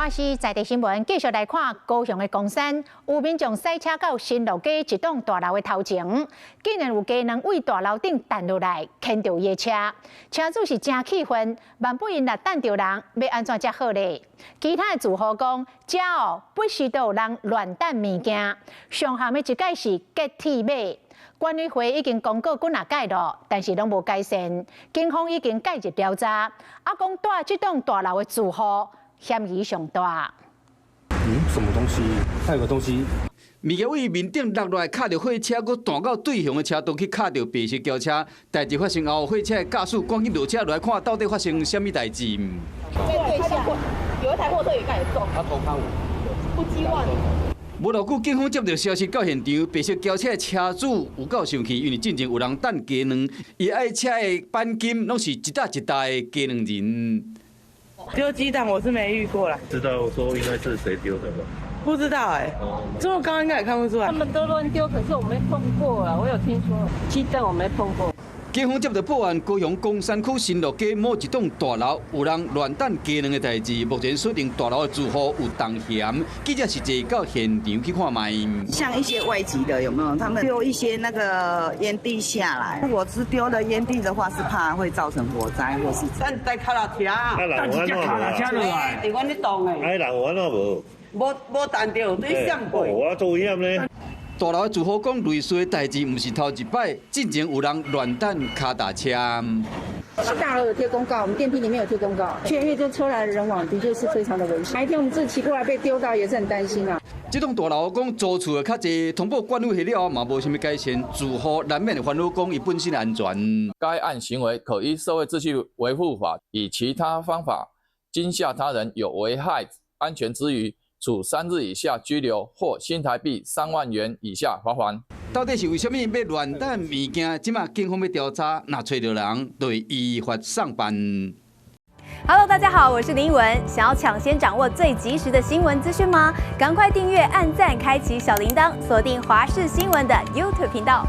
花西在地新闻继续来看高雄的公山，有民众驶车到新路街一栋大楼的头前，竟然有家人为大楼顶弹落来，牵着伊的车。车主是真气愤，万不因若弹着人，要安怎才好咧？其他的住户讲，遮不时都有人乱弹物件，上下的一届是割铁马。管委会已经公告几若届了，但是拢无改善。警方已经介入调查，讲住这栋大楼的住户嫌疑上大。什么东西？它有个东西。物件为面顶落来，卡着火车，佮弹到对向的车道去卡着白色轿车。代志发生后，火车的驾驶赶紧落车来看，到底发生什么代志？在对向有一台货车也开始撞，他偷看我，不希望。无偌久，警方接到消息到现场，白色轿车的车主有够生气，因为进前有人等加两，伊爱车的钣金拢是一袋一袋的加两人。丢鸡蛋我是没遇过啦，知道说应该是谁丢的吗？不知道哎、这么高应该也看不出来。他们都乱丢，可是我没碰过啦，我有听说鸡蛋我没碰过。警方接到报案，高雄公山区新路街某一栋大楼有人乱弹家人的代志，目前锁定大楼的住户有同嫌，记者是坐到现场去看卖。像一些外籍的有没有？他们丢一些那个烟蒂下来，如果是丢了烟蒂的话，是怕会造成火灾或是。咱在卡拉车啊，人有安怎无？伫阮咧动诶。哎，人有安怎无？无弹着，对闪过。我做危险呢。大楼的住户讲，类似的代志不是头一摆，进前有人乱弹卡达车。大楼有贴公告，我们电梯里面有贴公告，因为这车来人往的确是非常的危险。哪一天我们自己骑过来被丢到，也是很担心啊。这栋大楼讲租厝的较济，通报管委会了后嘛无什么改善，住户难免烦恼讲伊本身的安全。该案行为可依社会秩序维护法以其他方法惊吓他人，有危害安全之余，处3日以下拘留或新台币3万元以下罚款。到底是为什么要乱弹物件？即马警方要调查，若找到人，就会依法上办。Hello， 大家好，我是林依文。想要抢先掌握最及时的新闻资讯吗？赶快订阅、按赞、开启小铃铛，锁定华视新闻的 YouTube 频道。